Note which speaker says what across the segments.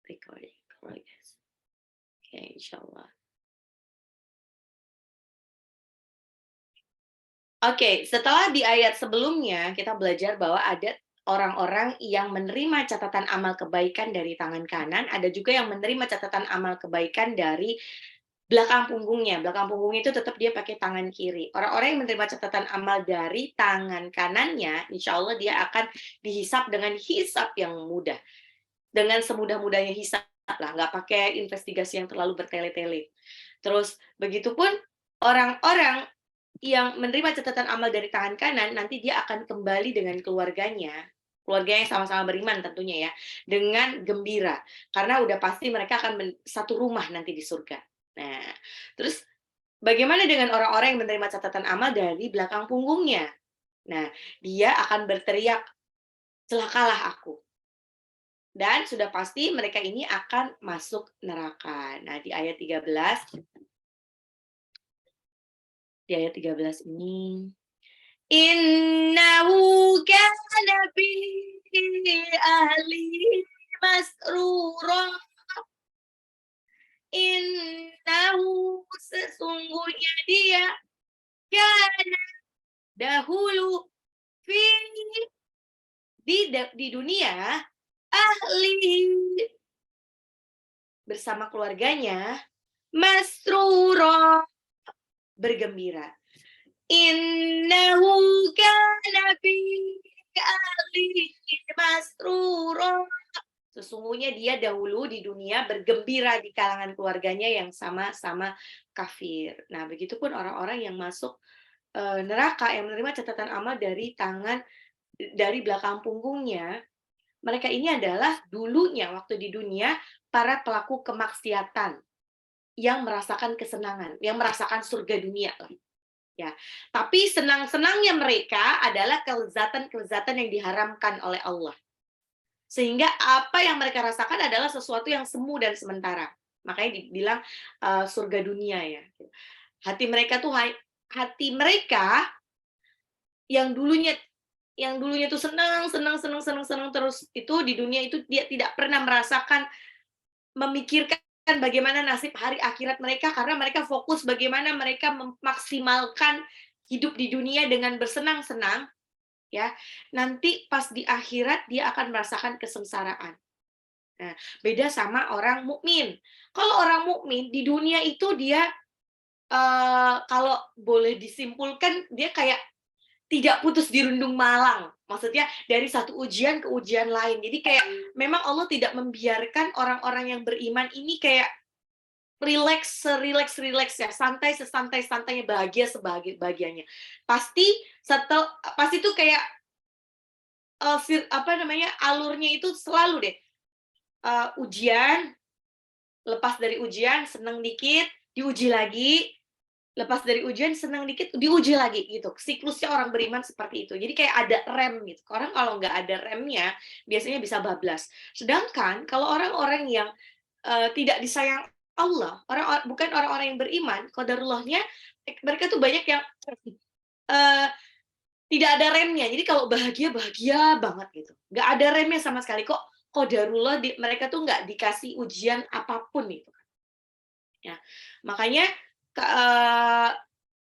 Speaker 1: Recording progress. Oke, insyaallah. Oke, setelah di ayat sebelumnya kita belajar bahwa ada orang-orang yang menerima catatan amal kebaikan dari tangan kanan, ada juga yang menerima catatan amal kebaikan dari belakang punggungnya. Belakang punggungnya itu tetap dia pakai tangan kiri. Orang-orang yang menerima catatan amal dari tangan kanannya, insya Allah dia akan dihisap dengan hisap yang mudah. Dengan semudah-mudahnya hisap lah, nggak pakai investigasi yang terlalu bertele-tele. Terus, begitupun orang-orang yang menerima catatan amal dari tangan kanan, nanti dia akan kembali dengan keluarganya, keluarga yang sama-sama beriman tentunya ya, dengan gembira. Karena udah pasti mereka akan satu rumah nanti di surga. Nah, terus bagaimana dengan orang-orang yang menerima catatan amal dari belakang punggungnya? Nah, dia akan berteriak, celakalah aku. Dan sudah pasti mereka ini akan masuk neraka. Nah, di ayat 13 ini, innahu kana bi ahli masrura. Innahu sesungguhnya dia kana dahulu fi di dunia ahli bersama keluarganya masrura bergembira. Innahu kana bi ahli masrura. Sesungguhnya dia dahulu di dunia bergembira di kalangan keluarganya yang sama-sama kafir. Nah, begitupun orang-orang yang masuk neraka yang menerima catatan amal dari belakang punggungnya, mereka ini adalah dulunya waktu di dunia para pelaku kemaksiatan yang merasakan kesenangan, yang merasakan surga dunia lah. Ya, tapi senang-senangnya mereka adalah kelezatan-kelezatan yang diharamkan oleh Allah. Sehingga apa yang mereka rasakan adalah sesuatu yang semu dan sementara. Makanya dibilang surga dunia ya. Hati mereka yang dulunya tuh senang senang senang senang senang terus, itu di dunia itu dia tidak pernah merasakan, memikirkan bagaimana nasib hari akhirat mereka, karena mereka fokus bagaimana mereka memaksimalkan hidup di dunia dengan bersenang-senang, ya. Nanti pas di akhirat dia akan merasakan kesengsaraan. Nah, beda sama orang mukmin. Kalau orang mukmin di dunia itu dia kalau boleh disimpulkan dia kayak tidak putus dirundung malang. Maksudnya dari satu ujian ke ujian lain. Jadi kayak memang Allah tidak membiarkan orang-orang yang beriman ini kayak rileks ya, santai sesantai-santainya, bahagia sebahagianya. Pasti tuh kayak alurnya itu selalu deh. Ujian, lepas dari ujian seneng dikit, diuji lagi, lepas dari ujian senang dikit, diuji lagi gitu. Siklusnya orang beriman seperti itu. Jadi kayak ada rem gitu. Orang kalau nggak ada remnya, biasanya bisa bablas. Sedangkan kalau orang-orang yang tidak disayang Allah, bukan orang-orang yang beriman, qadarullahnya mereka tuh banyak yang uh, tidak ada remnya. Jadi kalau bahagia, bahagia banget gitu. Nggak ada remnya sama sekali. Kok qadarullah mereka tuh nggak dikasih ujian apapun gitu. Ya, makanya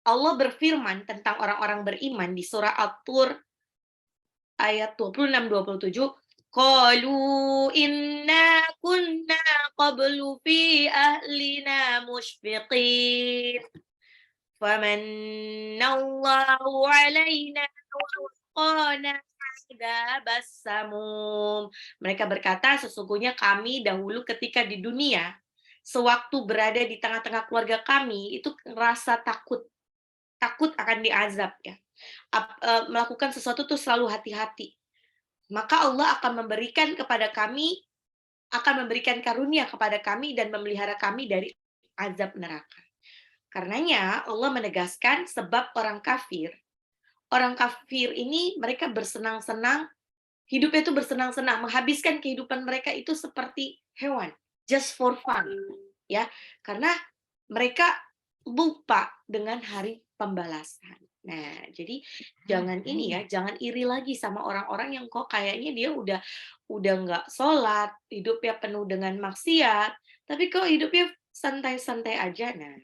Speaker 1: Allah berfirman tentang orang-orang beriman di surah At-Tur ayat 26-27, qalu inna kunna qablu fi ahlina musyfiqin famannallahu alaina wa waqana adzabas samum. Mereka berkata, sesungguhnya kami dahulu ketika di dunia, sewaktu berada di tengah-tengah keluarga kami, itu rasa takut akan diazab ya. Melakukan sesuatu tuh selalu hati-hati. Maka Allah akan memberikan karunia kepada kami dan memelihara kami dari azab neraka. Karenanya Allah menegaskan sebab orang kafir ini mereka bersenang-senang, hidupnya itu bersenang-senang, menghabiskan kehidupan mereka itu seperti hewan, just for fun, ya. Karena mereka lupa dengan hari pembalasan. Nah, jadi jangan ini ya, jangan iri lagi sama orang-orang yang kok kayaknya dia udah nggak sholat, hidupnya penuh dengan maksiat, tapi kok hidupnya santai-santai aja. Nah,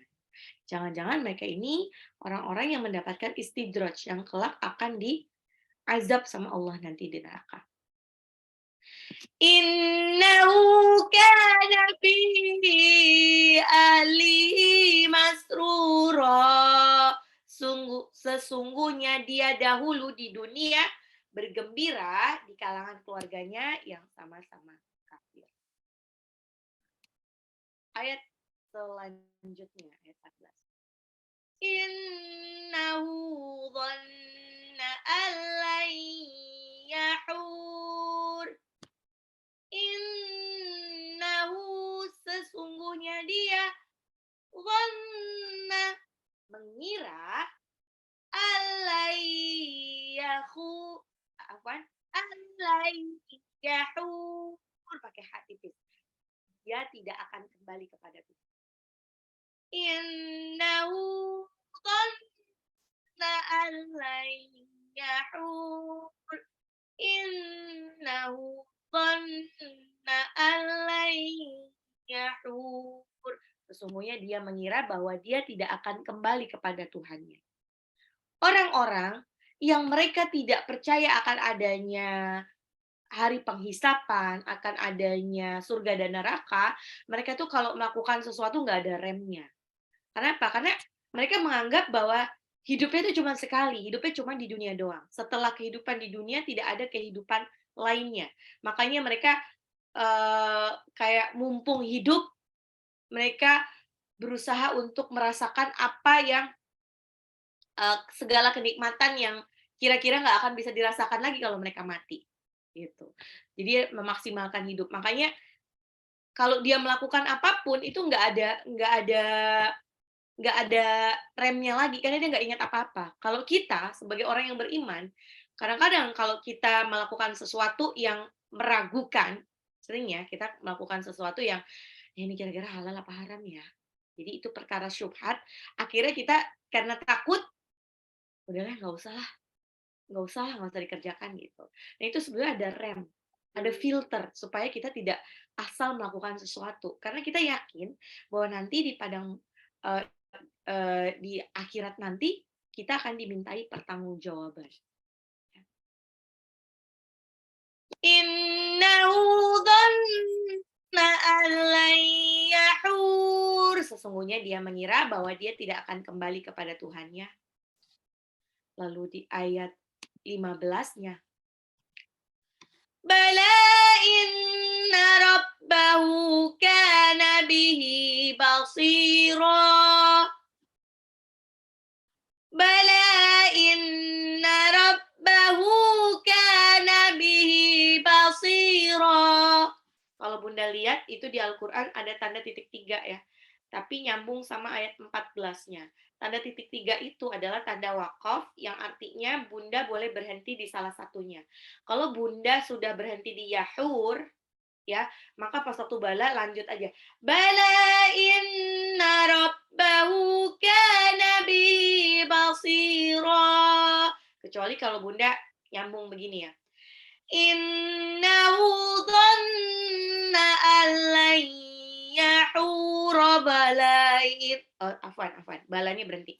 Speaker 1: jangan-jangan mereka ini orang-orang yang mendapatkan istidraj, yang kelak akan diazab sama Allah nanti di neraka. Innahu kana fi ahlihi masrura. Sesungguhnya dia dahulu di dunia bergembira di kalangan keluarganya yang sama-sama kafir. Ayat selanjutnya, ayat 14. Innahu dhanna an lan yahur. Innahu sesungguhnya dia dhanna mengira alayyahu apaan? Alayyahur pakai hati tipis. Dia tidak akan kembali kepada Tuhan. Innahu dhanna alayyahur. Innahu dhanna alayyahur. Sesungguhnya dia mengira bahwa dia tidak akan kembali kepada Tuhannya. Orang-orang yang mereka tidak percaya akan adanya hari penghisapan, akan adanya surga dan neraka, mereka tuh kalau melakukan sesuatu nggak ada remnya. Kenapa? Karena mereka menganggap bahwa hidupnya itu cuma sekali, hidupnya cuma di dunia doang. Setelah kehidupan di dunia tidak ada kehidupan lainnya. Makanya mereka kayak mumpung hidup, mereka berusaha untuk merasakan apa yang segala kenikmatan yang kira-kira nggak akan bisa dirasakan lagi kalau mereka mati, gitu. Jadi memaksimalkan hidup. Makanya kalau dia melakukan apapun itu nggak ada remnya lagi karena dia nggak ingat apa-apa. Kalau kita sebagai orang yang beriman, kadang-kadang kalau kita melakukan sesuatu yang meragukan, sering ya kita melakukan sesuatu yang ini kira-kira halal apa haram ya. Jadi itu perkara syubhat. Akhirnya kita karena takut, udahlah nggak usah dikerjakan gitu. Nah itu sebenarnya ada rem, ada filter supaya kita tidak asal melakukan sesuatu. Karena kita yakin bahwa nanti di padang di akhirat nanti kita akan dimintai pertanggungjawaban. Innahu dhanna an lan yahur. Sesungguhnya dia mengira bahwa dia tidak akan kembali kepada Tuhannya. Lalu di ayat 15-nya. Bala inna rabbahu kana bihi basira. Bala inna rabbahu kana bihi basira. Kalau Bunda lihat itu di Al-Qur'an ada tanda titik 3 ya. Tapi nyambung sama ayat 14-nya. Tanda titik 3 itu adalah tanda wakaf yang artinya Bunda boleh berhenti di salah satunya. Kalau Bunda sudah berhenti di yahur, ya, maka pas waktu bala lanjut aja. Bala inna rabbahu kana bi basira. Kecuali kalau Bunda nyambung begini ya. Innahu dhanna an yahura balain. Oh, afwan. Balanya berhenti.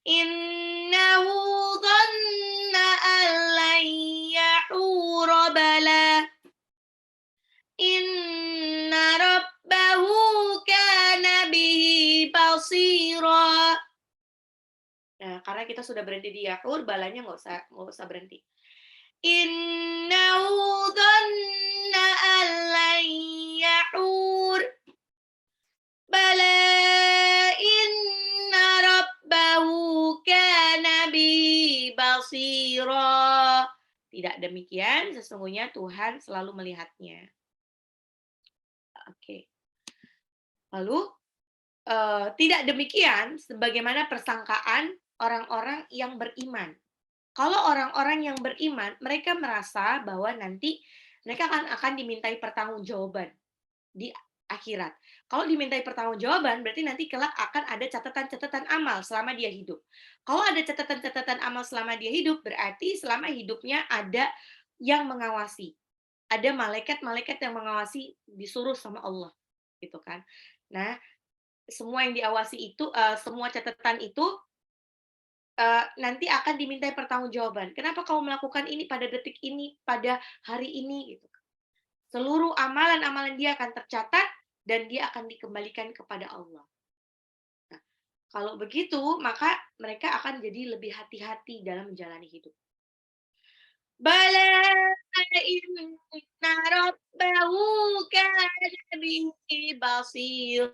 Speaker 1: Innahu dhanna an yahura bala. Inna rabbahu kana bihi basira. Nah, karena kita sudah berhenti di yahur, balanya nggak usah berhenti. Innahu dhanna an lan yahur. Bala inna rabbahu kana bihi basira. Tidak demikian, sesungguhnya Tuhan selalu melihatnya. Oke. Lalu tidak demikian sebagaimana persangkaan orang-orang yang beriman. Kalau orang-orang yang beriman, mereka merasa bahwa nanti mereka akan dimintai pertanggungjawaban di akhirat. Kalau dimintai pertanggungjawaban, berarti nanti kelak akan ada catatan-catatan amal selama dia hidup. Kalau ada catatan-catatan amal selama dia hidup, berarti selama hidupnya ada yang mengawasi. Ada malaikat-malaikat yang mengawasi, disuruh sama Allah, gitu kan. Nah, semua yang diawasi itu, semua catatan itu, nanti akan dimintai pertanggungjawaban. Kenapa kamu melakukan ini pada detik ini, pada hari ini, gitu. Seluruh amalan-amalan dia akan tercatat dan dia akan dikembalikan kepada Allah. Nah, kalau begitu, maka mereka akan jadi lebih hati-hati dalam menjalani hidup. Bala inna rabbahu kana bihi basira.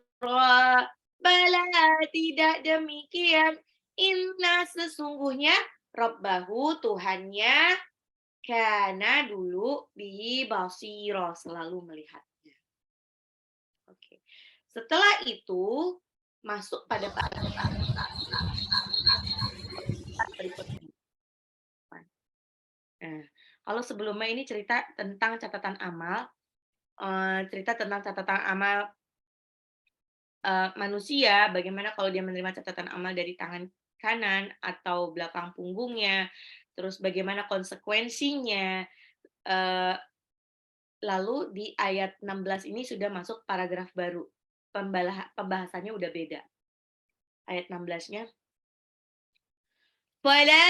Speaker 1: Bala, tidak demikian. Inna, sesungguhnya, rabbahu, Tuhannya, kana, dulu, bihi basira, selalu melihatnya. Oke. Setelah itu masuk pada berikutnya. Nah, kalau sebelumnya ini cerita tentang catatan amal, manusia, bagaimana kalau dia menerima catatan amal dari tangan kanan atau belakang punggungnya, terus bagaimana konsekuensinya. eh, Lalu di ayat 16 ini sudah masuk paragraf baru. Pembahasannya udah beda. Ayat 16-nya, Fala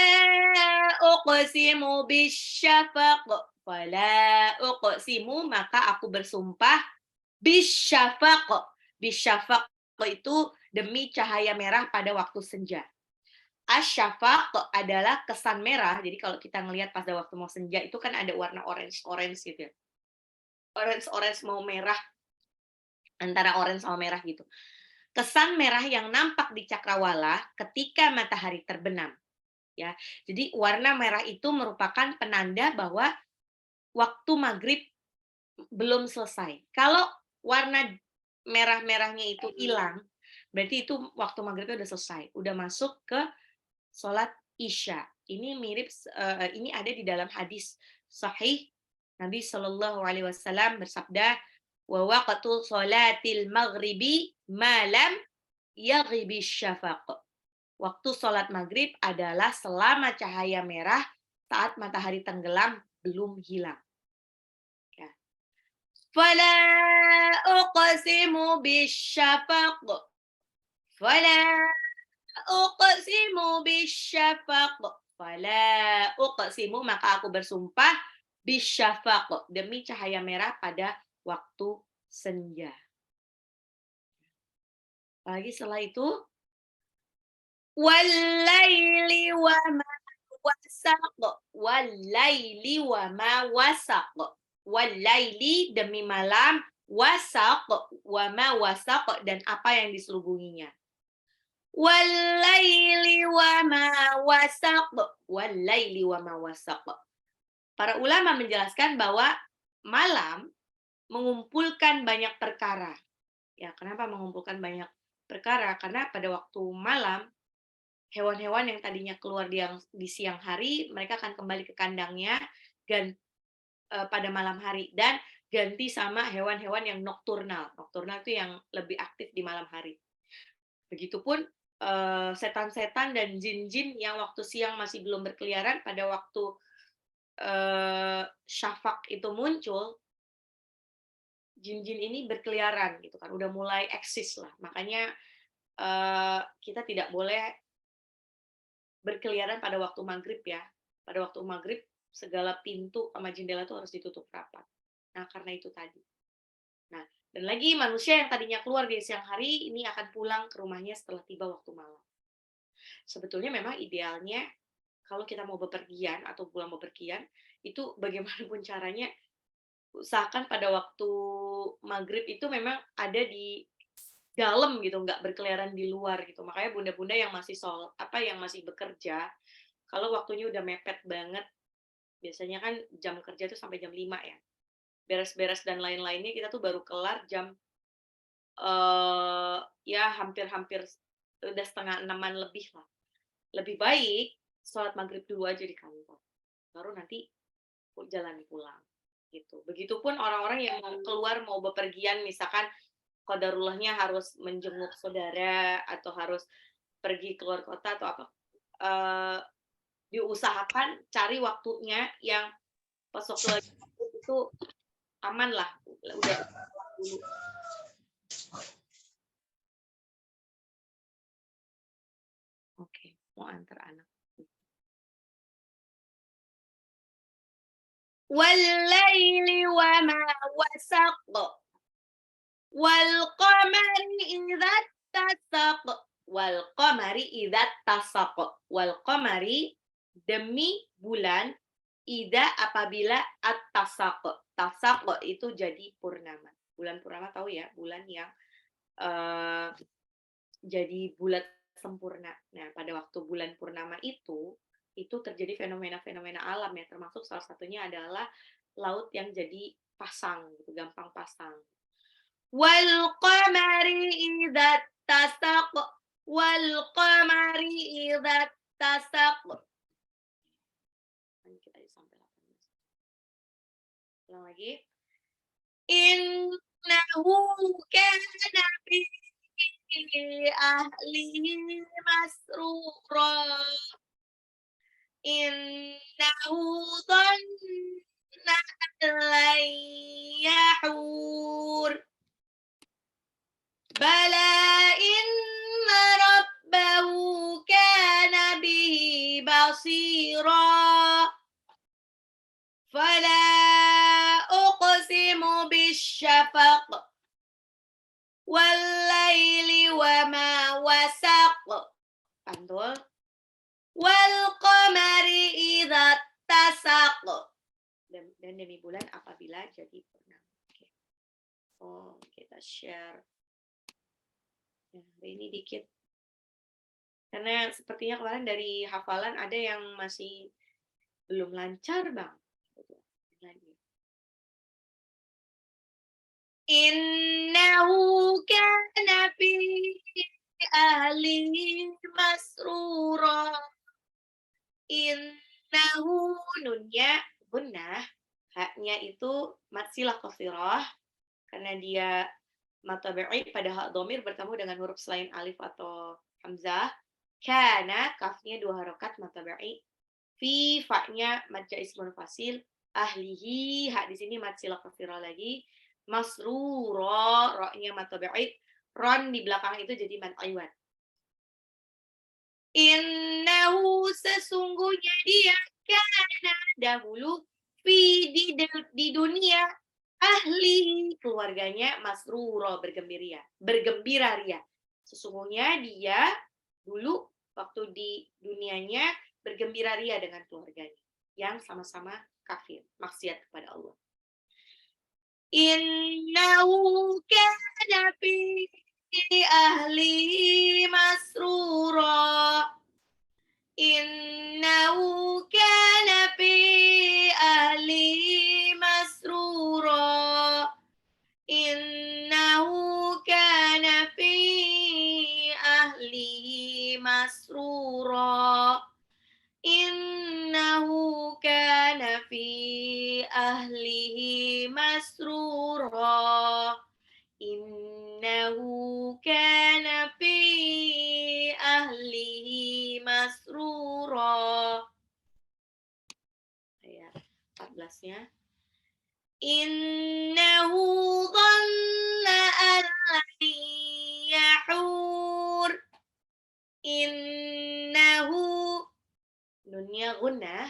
Speaker 1: uqsimu bisyafaq. Fala uqsimu, maka aku bersumpah, bisyafaq. Bisyafaq itu demi cahaya merah pada waktu senja. Asyafaq adalah kesan merah. Jadi kalau kita ngelihat pada waktu mau senja itu kan ada warna orange gitu ya. Orange mau merah, antara orange sama merah gitu. Kesan merah yang nampak di cakrawala ketika matahari terbenam. Ya, jadi warna merah itu merupakan penanda bahwa waktu maghrib belum selesai. Kalau warna merah-merahnya itu hilang, berarti itu waktu maghribnya udah selesai, udah masuk ke sholat isya. Ini mirip, ini ada di dalam hadis sahih. Nabi Shallallahu Alaihi Wasallam bersabda, wa waqtu sholatil maghribi malam yaghribi syafaq. Waktu sholat maghrib adalah selama cahaya merah saat matahari tenggelam belum hilang. Ya. Fala uqsimu bisyafaq. Fala uqsimu bisyafaq. Fala uqsimu, maka aku bersumpah, bisyafaq, demi cahaya merah pada waktu senja. Lagi setelah itu, walaili wa ma wasaq. Walaili wa ma wasaq. Walaili, demi malam, wasaq, wa ma wasaq, dan apa yang diselubunginya. Walaili wa ma wasaq. Walaili wa ma wasaq. Para ulama menjelaskan bahwa malam mengumpulkan banyak perkara. Ya, kenapa mengumpulkan banyak perkara? Karena pada waktu malam, hewan-hewan yang tadinya keluar di siang hari, mereka akan kembali ke kandangnya dan pada malam hari, dan ganti sama hewan-hewan yang nokturnal. Nokturnal itu yang lebih aktif di malam hari. Begitupun setan-setan dan jin-jin yang waktu siang masih belum berkeliaran, pada waktu syafaq itu muncul, jin-jin ini berkeliaran gitu kan, udah mulai eksis lah. Makanya kita tidak boleh berkeliaran pada waktu maghrib ya. Pada waktu maghrib segala pintu sama jendela itu harus ditutup rapat. Nah, karena itu tadi. Nah, dan lagi manusia yang tadinya keluar di siang hari ini akan pulang ke rumahnya setelah tiba waktu malam. Sebetulnya memang idealnya kalau kita mau bepergian atau pulang bepergian, itu bagaimanapun caranya usahakan pada waktu maghrib itu memang ada di dalam gitu, nggak berkeliaran di luar gitu. Makanya bunda-bunda yang yang masih bekerja, kalau waktunya udah mepet banget, biasanya kan jam kerja tuh sampai jam 5 ya. Beres-beres dan lain-lainnya kita tuh baru kelar jam ya hampir-hampir udah setengah 6-an lebih lah. Lebih baik sholat maghrib dulu aja di kantor, baru nanti jalan pulang gitu. Begitupun orang-orang yang mau keluar, mau bepergian, misalkan qadarullahnya harus menjenguk saudara atau harus pergi keluar kota atau apa, diusahakan cari waktunya yang pas waktu lagi itu aman lah, udah dulu. Oke, mau antar anak. Wal-laili wa ma wasaq. Wal qamari idza tasaq. Wal qamari idza tasaq. Wal qamari demi bulan idza apabila at-tasaq. Tasaq itu jadi purnama. Bulan purnama tahu ya, bulan yang jadi bulat sempurna. Nah, pada waktu bulan purnama itu terjadi fenomena-fenomena alam ya, termasuk salah satunya adalah laut yang jadi pasang gitu, gampang pasang. Wal qamari idza tasaq. Wal qamari idza tasaq. Kita sampai 18. Ulang lagi. Innahu kana bi ahlihi masrura. Innahu dhanna an yahur. Bala inna rabbahu kana bihi basira. Fala uqsimu bisyafaq. Wal-laili wa ma wasaq. Pantul. Wal qamari idza tasaq. Dan demi bulan apabila jadi purnama. Oke. Oh, kita share. Ya, hari ini dikit. Karena sepertinya kemarin dari hafalan ada yang masih belum lancar, Bang. Lagi. Innahu kana fi ahlihi masrura. Innahu nunnya gunnah, haknya itu matsilah qasirah karena dia matabi'i pada hak dhamir bertemu dengan huruf selain alif atau hamzah. Kana kafnya 2 harokat matabi'i. Fi fa-nya madja ismun fasil. Ahlihi hak di sini matsilah qasirah lagi. Masrura ra-nya matabi'i. Ron di belakang itu jadi mad iwad. Innahu sesungguhnya dia kana dahulu fi di dunia ahli keluarganya masruro bergembira ria. Sesungguhnya dia dulu waktu di dunianya bergembira ria dengan keluarganya yang sama-sama kafir, maksiat kepada Allah. Innahu kana fi ahli masrura. Innahu kana fi ahli masrura. Innahu kana fi ahli masrura. Innahu kana fi ahlihi masrura. Innahu kana fi ahlihi masrura. Ayat 14-nya. Innahu dhanna an yahur. Innahu nunnya gunnah,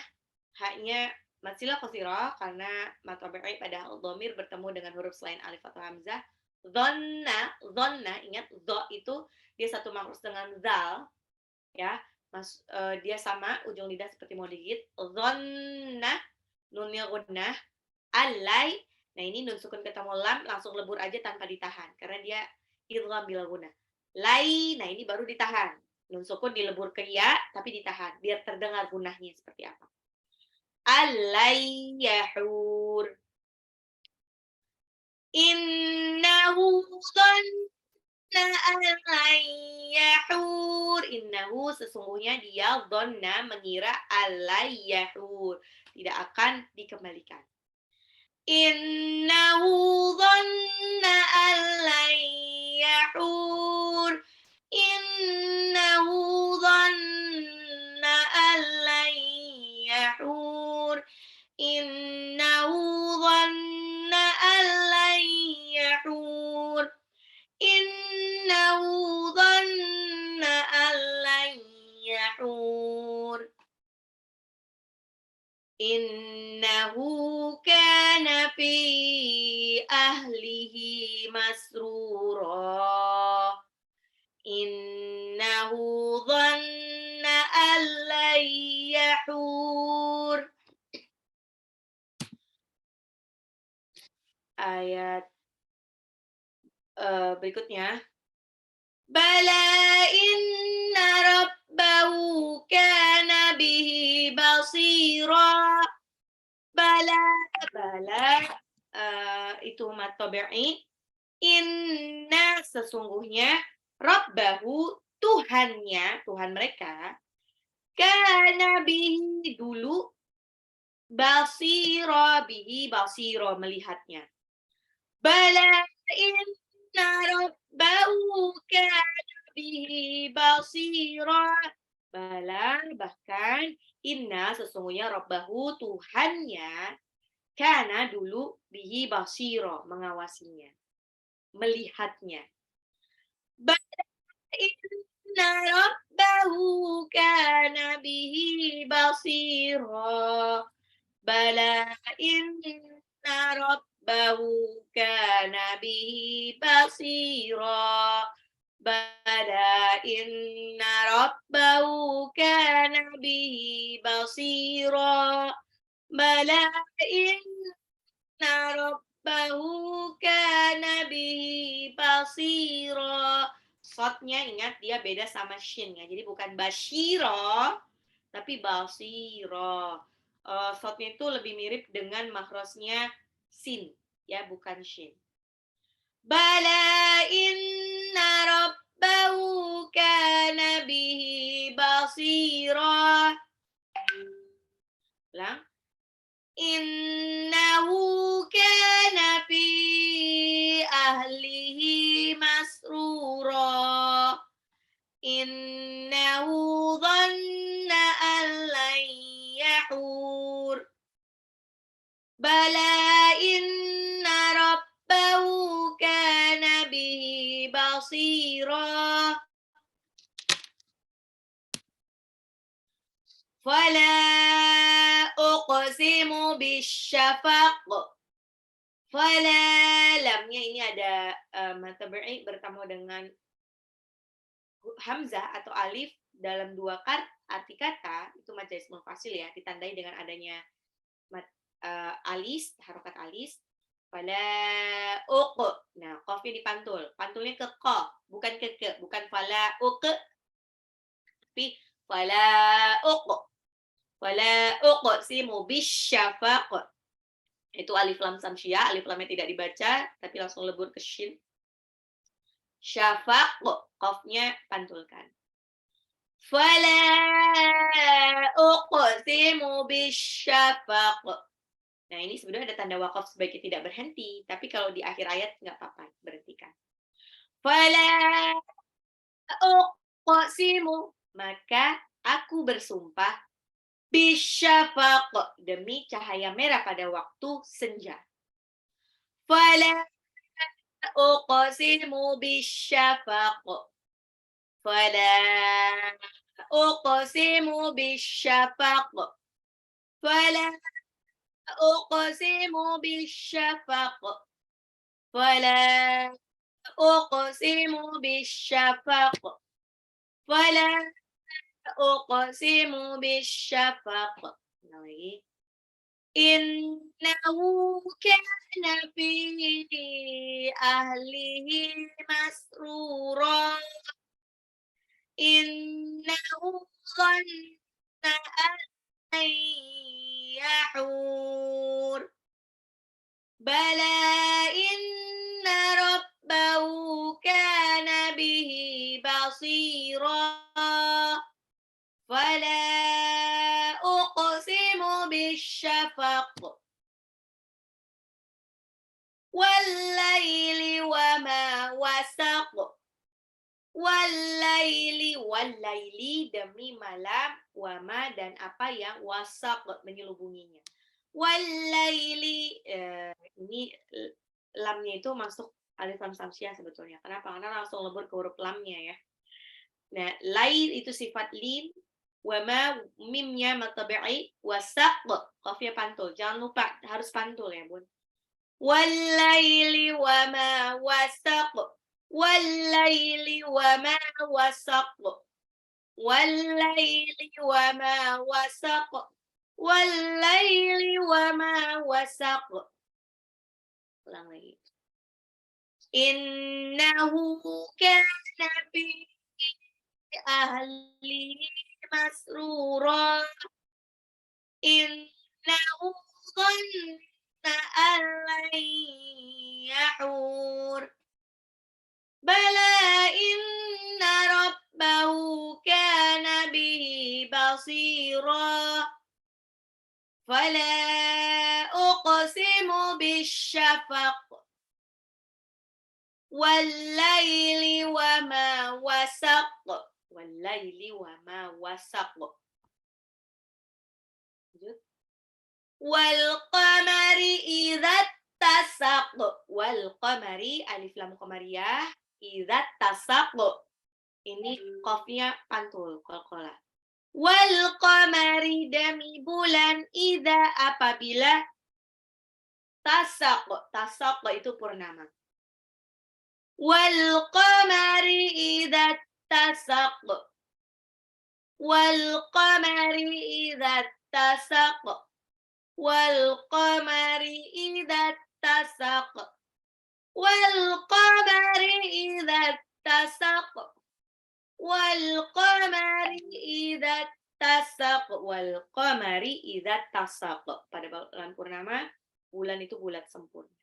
Speaker 1: haknya matsilah qasirah karena matabi'i pada dhamir bertemu dengan huruf selain alif atau hamzah. Dhanna, ingat dha itu dia satu makhraj dengan zal, ya. Dia sama ujung lidah seperti mau digigit. Dhanna, nunnya gunnah. Alai, nah ini nun sukun ketemu lam langsung lebur aja tanpa ditahan karena dia idgham bila gunnah. Lai, nah ini baru ditahan. Nun sukun dilebur ke ya tapi ditahan biar terdengar gunnahnya seperti apa. Alai yahur. Innahu dhanna an yahur. Innahu sesungguhnya dia dhanna mengira alai yahur, tidak akan dikembalikan. Innahu dhanna an Innahu kana fi ahlihi masrura. Innahu dhanna an lan yahur. Ayat berikutnya. Bala inna rabbahu kana bihi basira. Bala, bala, itu mad tabi'i. Inna, sesungguhnya, rabbahu, Tuhannya, Tuhan mereka, kana bihi, dulu, basira, bihi, basira, melihatnya. Bala inna rabbahu kana bihi basira. Bala, bahkan, inna, sesungguhnya rabbahu, Tuhannya, kana, dulu, bihi basira, mengawasinya, melihatnya. Bala inna rabbahu kana bihi basira. Bala inna rabbahu kana bihi basira. Bala inna rabbahu kana bihi basira. Bala inna rabbahu kana bihi basira. Shotnya ingat dia beda sama shin ya. Jadi bukan basyira tapi basira. Shotnya itu lebih mirip dengan makrosnya sin ya, bukan shin. Bala inna rabbahu kana bihi basira. Ulang. Innahu kana fi ahlihi masrura. Innahu dhanna an lan yahur. Bala inna rabbahu kana bihi basira. Fala uqsimu bisyafaq. Fala, lamnya ini ada mad tabi'i bertemu dengan hamzah atau alif dalam dua arti kata, itu mad jaiz munfasil ya, ditandai dengan adanya mad alis, harokat alis. Fala uq. Nah, qafnya dipantul. Pantulnya ke qa, bukan ke, bukan fala uq, tapi fala uq. Wala uqsimu bisyafaq. Itu alif lam samsiah, alif lamnya tidak dibaca, tapi langsung lebur ke shin. Syafaq, qafnya pantulkan. Fala uqsimu bisyafaq. Nah, ini sebenarnya ada tanda waqaf sebaiknya tidak berhenti, tapi kalau di akhir ayat nggak apa-apa, berhentikan. Fala uqsimu, maka aku bersumpah bisyafaq, demi cahaya merah pada waktu senja. Fala uqsimu bisyafaq. Fala uqsimu bisyafaq. Fala uqsimu bisyafaq. Fala uqsimu bisyafaq. Fala uqsimu bisyafaq. Lagi. Innahu kana fi ahlihi masrura. Innahu dhanna an yahur. Bala inna rabbahu kana bihi basira. Fala uqsimu bisyafaq. Wallaili wa ma wasaq. Wallaili demi malam, wa ma dan apa yang wasaq menyelubunginya. Wallaili, ini lamnya itu masuk alif lam samsiah sebetulnya. Kenapa? Karena langsung lebur ke huruf lamnya ya. Nah, lail itu sifat lin, Wama mimnya matabi'i, wasaq, qafnya pantul. Jangan lupa harus pantul ya, Bun. Walaili wama wasaq. Walaili wama wasaq. Walaili wama wasaq. Walaili wama wasaq. Ulang lagi. Innahu kana bi ahli masrura. Innahu dhanna an lan yahur. Bala inna rabbahu kana bihi basira. Fala uqsimu bisyafaq. Walaili wama wasaq. Walaili wama wasaq. Wal qamari idza tasaq. Wal qamari alif lam qamariyah idza tasaq. Ini qafnya pantul qalqalah. Wal qamari demi bulan idza apabila tasaq. Tasaq itu purnama. Wal qamari idza tasaq. Wal qamari idza tasaq. Wal qamari idza tasaq. Wal qamari idza tasaq. Wal qamari idza tasaq. Wal qamari idza tasaq. Pada bulan purnama, bulan itu bulat sempurna.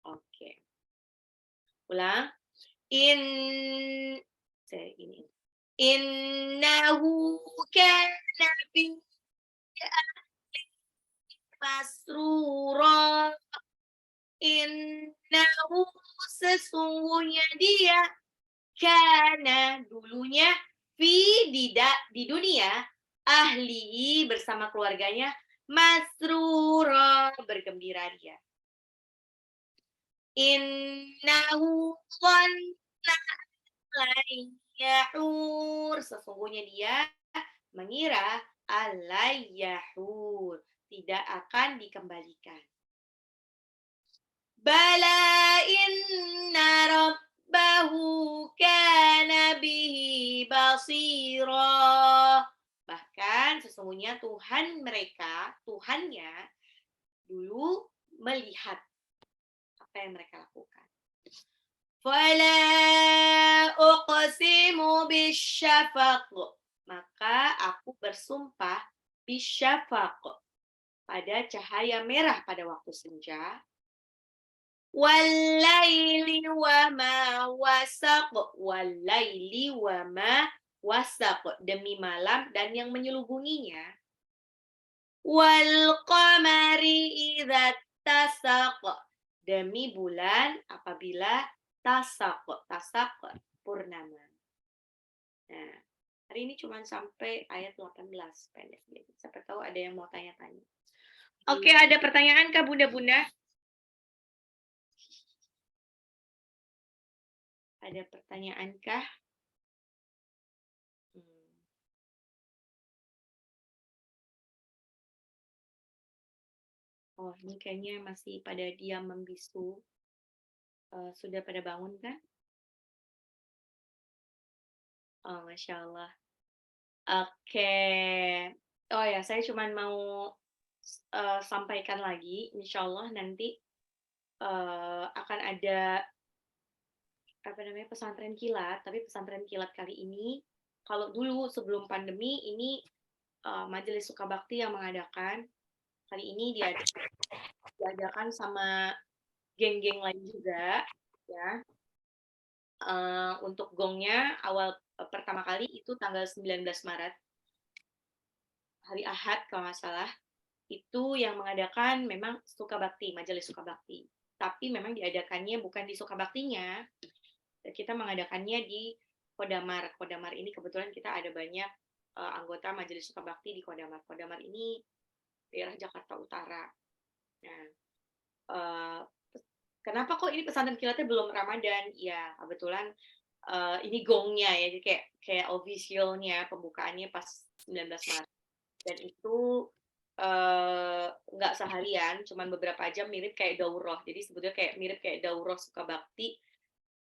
Speaker 1: Oke. Ulang. Ini. Innahu kana bi masrura. Innahu sesungguhnya dia kana dulunya di dunia ahli bersama keluarganya masrura bergembira dia. Innahu dhanna lan yahur sesungguhnya dia mengira alai yahur tidak akan dikembalikan. Bala inna rabbahu kana bihi basira. Bahkan sesungguhnya Tuhan mereka, Tuhannya dulu melihat apa yang mereka lakukan. Fala uqsimu bisyafaq. Maka aku bersumpah bisyafaq pada cahaya merah pada waktu senja. Walaili wama wasaq. Walaili wama wasaq. Demi malam dan yang menyelubunginya. Wal qamari idza tasaq. Demi bulan apabila tasaq. Tasaq purnama. Nah, hari ini cuma sampai ayat 18 pendek. Siapa tahu ada yang mau tanya-tanya. Oke, ada pertanyaan kah Bunda-bunda? Ada pertanyaan kah? Oh, ini kayaknya masih pada diam membisu. Sudah pada bangun kan? Oh, Masya Allah. Oke. Oh ya, saya cuma mau sampaikan lagi, insya Allah nanti akan ada pesantren kilat, tapi pesantren kilat kali ini, kalau dulu sebelum pandemi ini Majelis Sukabakti yang mengadakan, kali ini diadakan sama geng-geng lain juga, ya. Untuk gongnya pertama kali itu tanggal 19 Maret, hari Ahad kalau nggak salah, itu yang mengadakan memang Sukabakti, Majelis Sukabakti. Tapi memang diadakannya bukan di Sukabaktinya, kita mengadakannya di Kodamar. Kodamar ini kebetulan kita ada banyak anggota Majelis Sukabakti di Kodamar. Kodamar ini daerah Jakarta Utara. Nah, kenapa kok ini pesantren kilatnya belum Ramadan? Ya, kebetulan ini gongnya ya, jadi kayak official-nya pembukaannya pas 19 Maret. Dan itu nggak seharian, cuman beberapa jam, mirip kayak daurah. Jadi sebetulnya kayak mirip kayak daurah Sukabakti,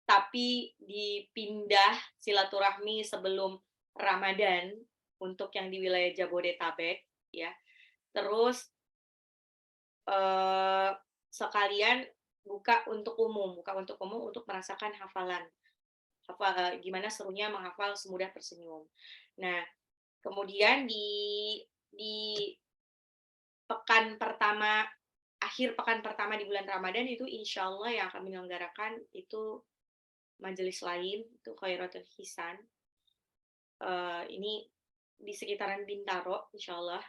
Speaker 1: tapi dipindah silaturahmi sebelum Ramadan untuk yang di wilayah Jabodetabek, ya. Terus eh, sekalian buka untuk umum untuk merasakan hafalan, gimana serunya menghafal Semudah Tersenyum. Nah, kemudian di akhir pekan pertama di bulan Ramadan itu insya Allah yang akan menyelenggarakan itu majelis lain, itu Khairatul Hisan. Ini di sekitaran Bintaro, insya Allah.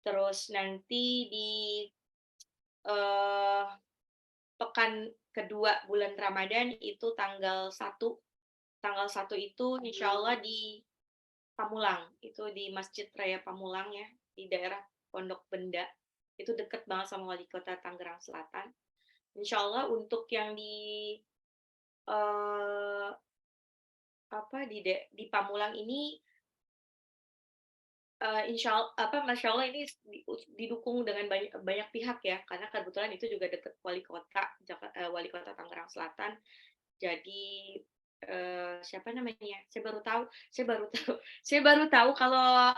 Speaker 1: Terus nanti di uh, pekan kedua bulan Ramadan itu tanggal 1 itu insya Allah di Pamulang, itu di Masjid Raya Pamulang ya, di daerah Pondok Benda, itu deket banget sama Wali Kota Tangerang Selatan. Insya Allah untuk yang uh, di Pamulang ini, Masya Allah ini didukung dengan banyak pihak ya, karena kebetulan itu juga deket Wali Kota Tangerang Selatan. Jadi siapa namanya? Saya baru tahu kalau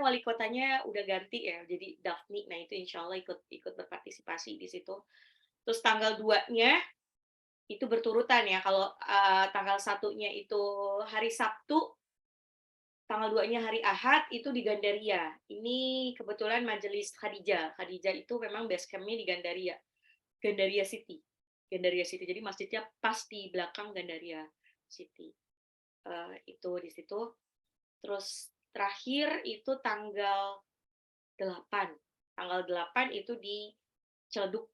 Speaker 1: wali kotanya udah ganti ya, jadi Daphni. Nah itu insya Allah ikut berpartisipasi di situ. Terus tanggal 2-nya itu berturutan ya. Kalau tanggal 1-nya itu hari Sabtu, tanggal 2-nya hari Ahad itu di Gandaria. Ini kebetulan Majelis Khadijah. Khadijah itu memang base camp-nya di Gandaria. Gandaria City. Gandaria City. Jadi masjidnya pas di belakang Gandaria City. Itu di situ. Terus terakhir itu tanggal 8. Tanggal 8 itu di Ciledug,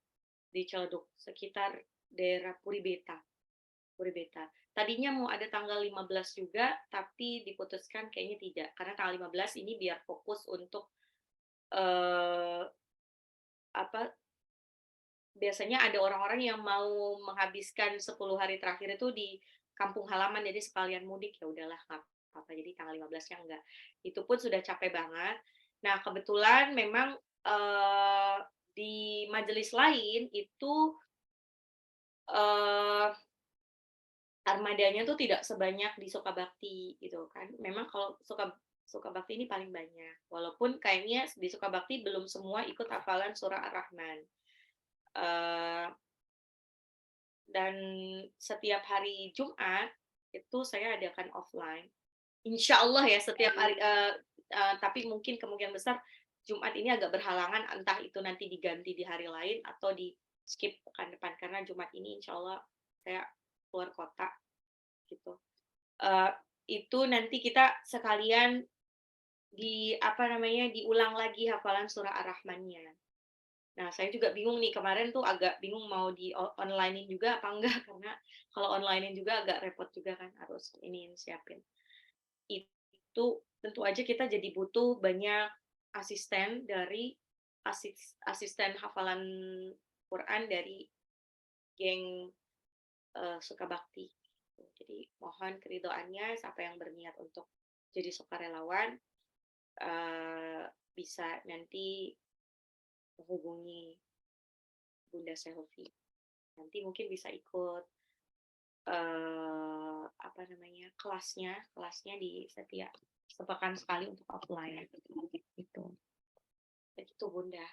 Speaker 1: sekitar daerah Puribeta. Tadinya mau ada tanggal 15 juga, tapi diputuskan kayaknya tidak. Karena tanggal 15 ini biar fokus untuk apa biasanya ada orang-orang yang mau menghabiskan 10 hari terakhir itu di kampung halaman, jadi sekalian mudik, ya udahlah nggak apa-apa, jadi tanggal 15-nya enggak. Itu pun sudah capek banget. Nah, kebetulan memang di majelis lain itu eh, armadanya tuh tidak sebanyak di Sukabakti gitu kan. Memang kalau Sukabakti ini paling banyak. Walaupun kayaknya di Sukabakti belum semua ikut hafalan surah Ar-Rahman. Uh, dan setiap hari Jumat itu saya adakan offline. Insya Allah ya setiap hari, tapi mungkin kemungkinan besar Jumat ini agak berhalangan, entah itu nanti diganti di hari lain atau di skip pekan depan, karena Jumat ini Insya Allah saya keluar kota gitu. Itu nanti kita sekalian diulang lagi hafalan surah Ar-Rahmannya. Nah, saya juga bingung nih, kemarin tuh agak bingung mau di online-in juga apa enggak, karena kalau online-in juga agak repot juga kan, harus siapin. Itu tentu aja kita jadi butuh banyak asisten asisten hafalan Quran dari geng Sukabakti. Jadi mohon keridoannya, siapa yang berniat untuk jadi sukarelawan bisa nanti menghubungi Bunda Selfie. Nanti mungkin bisa ikut kelasnya di setiap sepekan sekali untuk offline gitu. Begitu Bunda.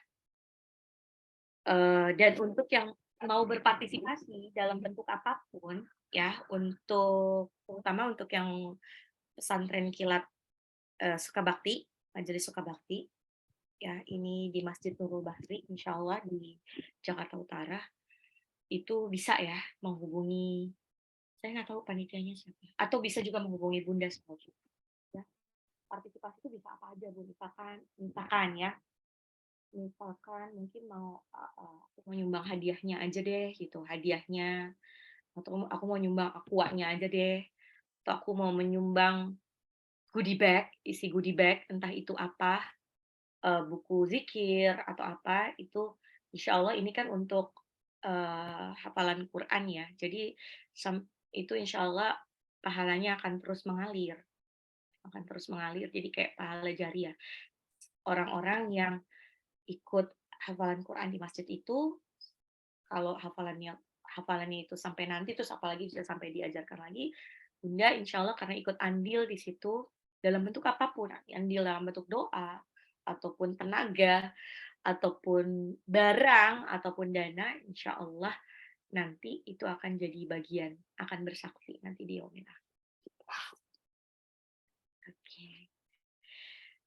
Speaker 1: Dan untuk yang mau berpartisipasi dalam bentuk apapun ya, terutama untuk yang pesantren kilat Sukabakti, Majelis Sukabakti ya, ini di Masjid Nurul Bahri insya Allah di Jakarta Utara, itu bisa ya menghubungi, saya nggak tahu panitianya siapa, atau bisa juga menghubungi Bunda Selfie ya. Partisipasi itu bisa apa aja Bu, misalkan mungkin mau nyumbang hadiahnya aja deh gitu, hadiahnya, atau aku mau nyumbang aquanya aja deh, atau aku mau menyumbang isi goodie bag, entah itu apa, buku zikir atau apa, itu insya Allah ini kan untuk hafalan Quran ya, jadi itu insya Allah pahalanya akan terus mengalir, jadi kayak pahala jariah. Orang-orang yang ikut hafalan Quran di masjid itu, kalau hafalannya itu sampai nanti, terus apalagi bisa sampai diajarkan lagi, Bunda insya Allah karena ikut andil di situ, dalam bentuk apapun, andil dalam bentuk doa, ataupun tenaga, ataupun barang, ataupun dana, insya Allah nanti itu akan jadi bagian, akan bersaksi nanti di yaumil akhir. Oke.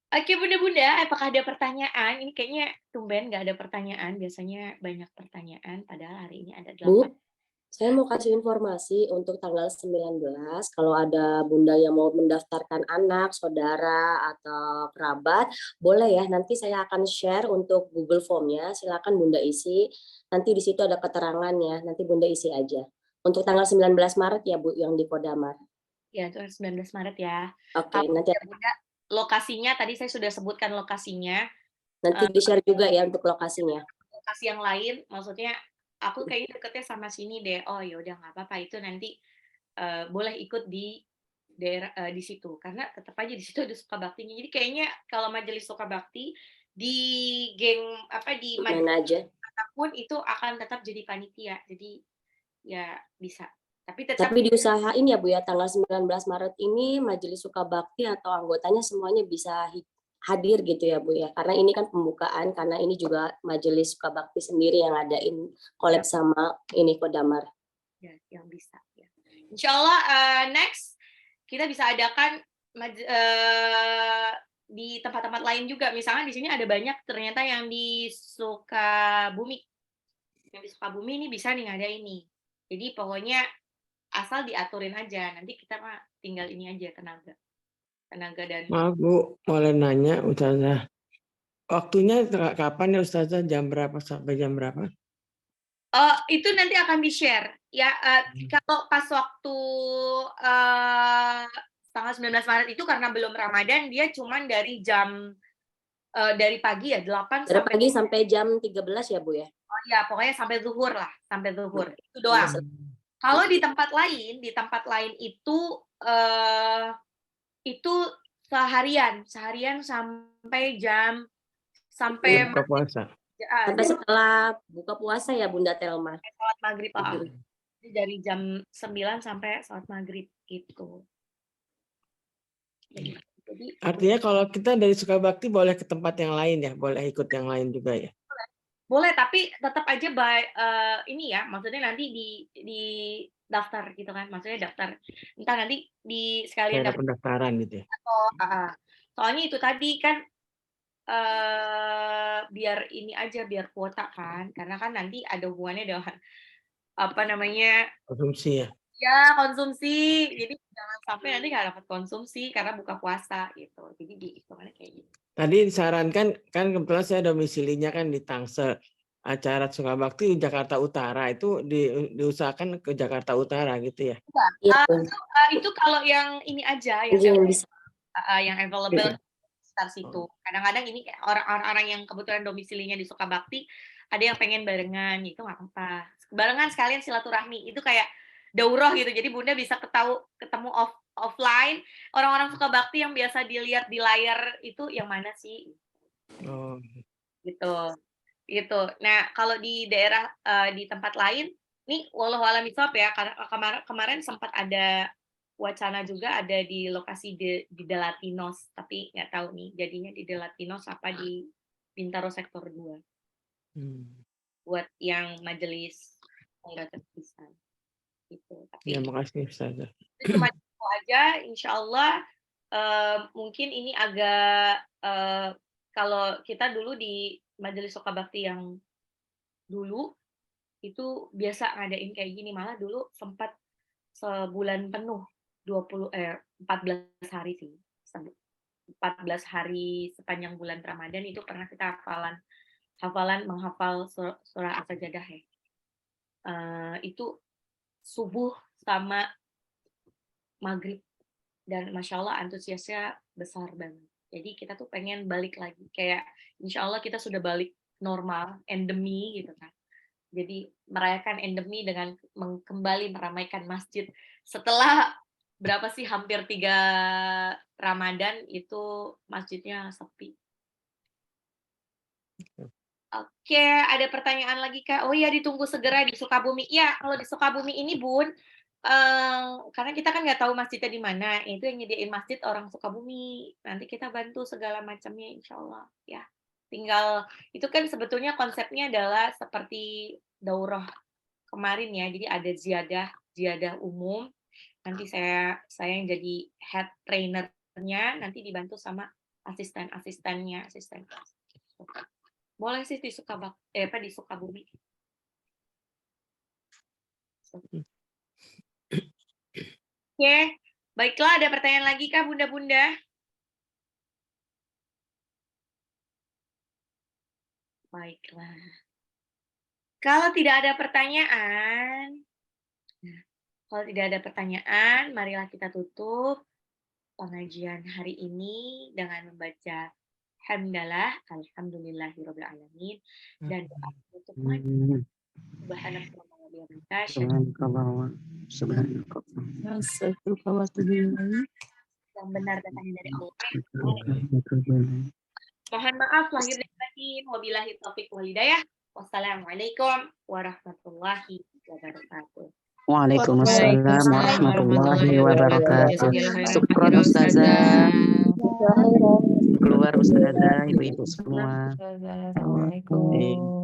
Speaker 1: Oke, Bunda-Bunda, apakah ada pertanyaan? Ini kayaknya tumben nggak ada pertanyaan, biasanya banyak pertanyaan, padahal hari ini ada 8.
Speaker 2: Bu, saya mau kasih informasi untuk tanggal 19, kalau ada Bunda yang mau mendaftarkan anak, saudara, atau kerabat, boleh ya, nanti saya akan share untuk Google Form-nya, silakan Bunda isi, nanti di situ ada keterangannya, nanti Bunda isi aja. Untuk tanggal 19 Maret ya Bu, yang di Kodamar.
Speaker 1: Ya, itu 19 Maret ya.
Speaker 2: Oke,
Speaker 1: Kalau
Speaker 2: nanti
Speaker 1: Bunda, lokasinya tadi saya sudah sebutkan lokasinya.
Speaker 2: di-share juga ya untuk lokasinya.
Speaker 1: Lokasi yang lain, maksudnya aku kayaknya deketnya sama sini deh. Oh ya udah nggak apa-apa, itu nanti boleh ikut di daerah di situ karena tetap aja di situ ada Sukabaktinya. Jadi kayaknya kalau majelis Sukabakti di geng apa di
Speaker 2: Main aja.
Speaker 1: pun itu akan tetap jadi panitia. Jadi ya bisa. Tapi tetap
Speaker 2: Tapi diusahain ya Bu ya, tanggal 19 Maret ini Majelis Sukabakti atau anggotanya semuanya bisa hadir gitu ya Bu ya. Karena ini kan pembukaan, karena ini juga Majelis Sukabakti sendiri yang ngadain
Speaker 1: ya,
Speaker 2: collab sama ini Kodamar.
Speaker 1: ya yang bisa ya. Insya Allah next kita bisa adakan di tempat-tempat lain juga. Misalnya di sini ada banyak ternyata yang di Sukabumi. Yang di Sukabumi ini bisa nih ngadain nih. Jadi pokoknya asal diaturin aja. Nanti kita mah tinggal ini aja tenaga. Tenaga dan
Speaker 3: Maaf Bu, boleh nanya Ustazah. Waktunya kapan ya Ustazah? Jam berapa sampai jam berapa?
Speaker 1: itu nanti akan di-share. Ya, kalau pas waktu tanggal 19 Maret itu karena belum Ramadan, dia cuman dari jam dari pagi ya 8
Speaker 2: Dari
Speaker 1: sampai
Speaker 2: pagi sampai jam 13 ya Bu ya?
Speaker 1: oh ya pokoknya sampai zuhur lah, sampai zuhur. Itu doang. Kalau di tempat lain itu seharian sampai
Speaker 3: Buka puasa.
Speaker 2: Sampai setelah buka puasa ya Bunda Telma?
Speaker 1: sholat maghrib. Jadi dari jam 9 sampai sholat maghrib gitu. Jadi
Speaker 3: Artinya kalau kita dari Sukabakti boleh ke tempat yang lain ya, boleh ikut yang lain juga ya.
Speaker 1: boleh, tapi tetap aja ini ya, maksudnya nanti di daftar gitu kan, maksudnya daftar. Entah nanti di sekalian
Speaker 3: Ada
Speaker 1: daftar
Speaker 3: pendaftaran gitu ya.
Speaker 1: atau soalnya itu tadi kan biar ini aja, biar kuota kan, karena kan nanti ada hubungannya dengan apa namanya
Speaker 3: Konsumsi ya.
Speaker 1: ya konsumsi. Jadi jangan sampai nanti nggak dapat konsumsi karena buka puasa gitu. Jadi dihitungannya kayak gitu.
Speaker 3: Tadi disarankan, kan kebetulan saya domisilinya kan di Tangsel. Acara Sukabakti di Jakarta Utara itu diusahakan ke Jakarta Utara gitu ya.
Speaker 2: Iya,
Speaker 1: Itu kalau yang ini aja
Speaker 2: yang bisa.
Speaker 1: yang available sekitar situ. Kadang-kadang ini kayak orang-orang yang kebetulan domisilinya di Sukabakti, ada yang pengen barengan, itu nggak apa-apa. Barengan sekalian silaturahmi, itu kayak daurah gitu. Jadi Bunda bisa ketemu offline, orang-orang Sukabakti yang biasa dilihat di layar itu yang mana sih?
Speaker 3: Oh.
Speaker 1: Gitu. Gitu. Nah, kalau di daerah di tempat lain, nih walau alam bisawab ya, kemarin sempat ada wacana juga ada di lokasi di Delatinos, tapi nggak tahu nih jadinya di Delatinos apa di Bintaro Sektor 2 buat yang majelis enggak terpisah gitu. Tapi
Speaker 3: Ya makasih Ustazah.
Speaker 1: itu cuma itu aja, insya Allah mungkin ini agak kalau kita dulu di majelis Sukabakti yang dulu itu biasa ngadain kayak gini, malah dulu sempat sebulan penuh 14 hari sih. 14 hari sepanjang bulan Ramadan itu pernah kita hafalan menghafal surah As-Sajdah ya. Itu subuh sama maghrib dan masya Allah antusiasnya besar banget. Jadi kita tuh pengen balik lagi, kayak insya Allah kita sudah balik normal, endemi gitu kan. Jadi merayakan endemi dengan kembali meramaikan masjid setelah berapa sih, hampir 3 Ramadan itu masjidnya sepi. Oke, ada pertanyaan lagi, Kak? Oh iya, ditunggu segera di Sukabumi. Iya, kalau di Sukabumi ini, Bun, karena kita kan nggak tahu masjidnya di mana, itu yang nyediain masjid orang Sukabumi. Nanti kita bantu segala macamnya, insya Allah, ya. Tinggal, itu kan sebetulnya konsepnya adalah seperti daurah kemarin ya, jadi ada ziyadah umum, nanti saya yang jadi head trainernya, nanti dibantu sama asisten-asistennya, asisten kelas. Boleh sih di di Sukabumi. Oke, baiklah, ada pertanyaan lagi Kak, Bunda-bunda? Baiklah. Kalau tidak ada pertanyaan, marilah kita tutup pengajian hari ini dengan membaca hamdalah, alhamdulillahirabbil alamin, dan doa untuk maju. Yang benar datangnya dari Allah. Mohon maaf lahir dan batin. Wabillahi taufiq wal hidayah. Wassalamualaikum warahmatullahi wabarakatuh.
Speaker 4: Waalaikumsalam warahmatullahi wabarakatuh. Syukron Ustazah. Keluar Ustazah, ibu-ibu semua.
Speaker 5: Assalamualaikum.